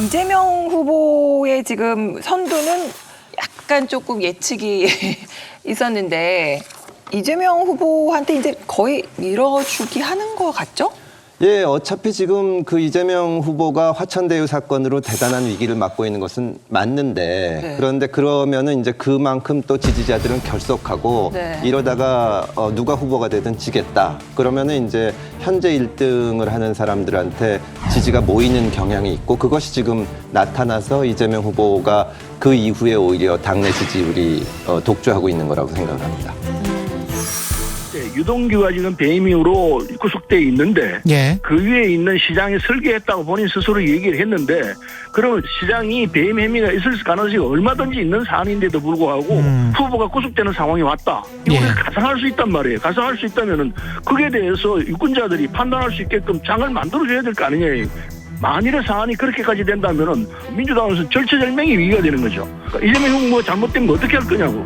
이재명 후보의 지금 선두는 약간 조금 예측이 있었는데 이재명 후보한테 이제 거의 밀어주기 하는 것 같죠? 예, 어차피 지금 그 이재명 후보가 화천대유 사건으로 대단한 위기를 맞고 있는 것은 맞는데 네. 그런데 그러면은 이제 그만큼 또 지지자들은 결속하고 네. 이러다가 누가 후보가 되든 지겠다. 그러면은 이제 현재 1등을 하는 사람들한테 지지가 모이는 경향이 있고 그것이 지금 나타나서 이재명 후보가 그 이후에 오히려 당내 지지율이 독주하고 있는 거라고 생각을 합니다. 유동규가 지금 배임으로 구속돼 있는데 예. 그 위에 있는 시장이 설계했다고 본인 스스로 얘기를 했는데 그러면 시장이 배임 혐의가 있을 가능성이 얼마든지 있는 사안인데도 불구하고 후보가 구속되는 상황이 왔다. 이거 예. 가상할 수 있단 말이에요. 가상할 수 있다면은 그에 대해서 유권자들이 판단할 수 있게끔 장을 만들어줘야 될 거 아니냐. 만일의 사안이 그렇게까지 된다면은 민주당에서 절체절명의 위기가 되는 거죠. 그러니까 이재명 후보 잘못되면 어떻게 할 거냐고.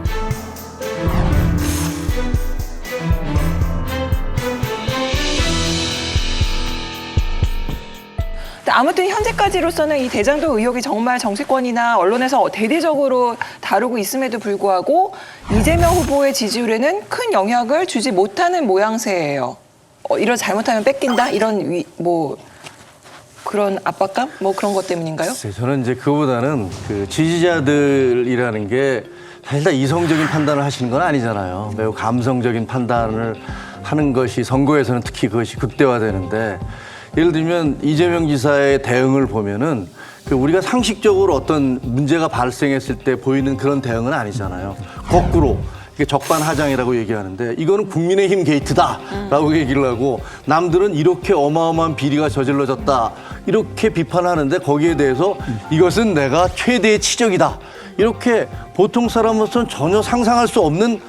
아무튼 현재까지로서는 이 대장동 의혹이 정말 정치권이나 언론에서 대대적으로 다루고 있음에도 불구하고 이재명 후보의 지지율에는 큰 영향을 주지 못하는 모양새예요. 이런 잘못하면 뺏긴다? 이런 그런 압박감? 그런 것 때문인가요? 저는 이제 그보다는 그 지지자들이라는 게 사실 다 이성적인 판단을 하시는 건 아니잖아요. 매우 감성적인 판단을 하는 것이 선거에서는 특히 그것이 극대화되는데 예를 들면 이재명 지사의 대응을 보면은 우리가 상식적으로 어떤 문제가 발생했을 때 보이는 그런 대응은 아니잖아요. 거꾸로 이게 적반하장이라고 얘기하는데 이거는 국민의힘 게이트다라고 얘기를 하고 남들은 이렇게 어마어마한 비리가 저질러졌다 이렇게 비판하는데 거기에 대해서 이것은 내가 최대의 치적이다 이렇게 보통 사람으로서는 전혀 상상할 수 없는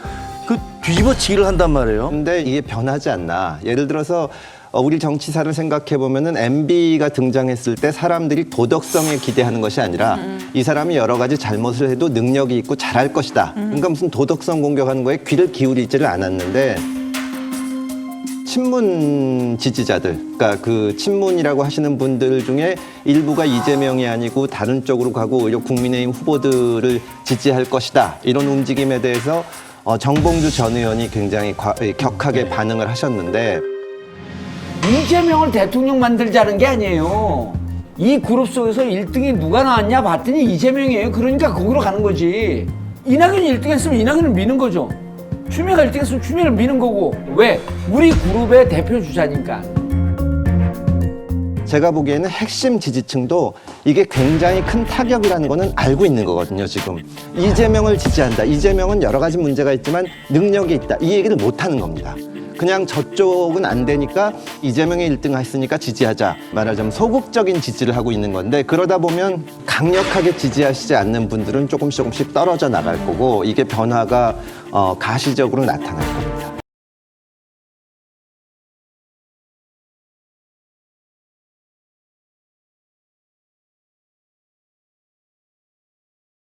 그 뒤집어치기를 한단 말이에요. 근데 이게 변하지 않나. 예를 들어서 우리 정치사를 생각해 보면은 MB가 등장했을 때 사람들이 도덕성에 기대하는 것이 아니라 이 사람이 여러 가지 잘못을 해도 능력이 있고 잘할 것이다. 그러니까 무슨 도덕성 공격하는 거에 귀를 기울이지를 않았는데 친문 지지자들, 그러니까 그 친문이라고 하시는 분들 중에 일부가 이재명이 아니고 다른 쪽으로 가고 오히려 국민의힘 후보들을 지지할 것이다. 이런 움직임에 대해서 정봉주 전 의원이 굉장히 격하게 반응을 하셨는데 이재명을 대통령 만들자는 게 아니에요. 이 그룹 속에서 1등이 누가 나왔냐 봤더니 이재명이에요. 그러니까 거기로 가는 거지. 이낙연이 1등 했으면 이낙연을 미는 거죠. 추미애가 1등 했으면 추미애를 미는 거고. 왜? 우리 그룹의 대표 주자니까. 제가 보기에는 핵심 지지층도 이게 굉장히 큰 타격이라는 거는 알고 있는 거거든요, 지금. 이재명을 지지한다. 이재명은 여러 가지 문제가 있지만 능력이 있다. 이 얘기를 못 하는 겁니다. 그냥 저쪽은 안 되니까 이재명이 1등 했으니까 지지하자. 말하자면 소극적인 지지를 하고 있는 건데 그러다 보면 강력하게 지지하시지 않는 분들은 조금씩 떨어져 나갈 거고 이게 변화가 가시적으로 나타날 거예요.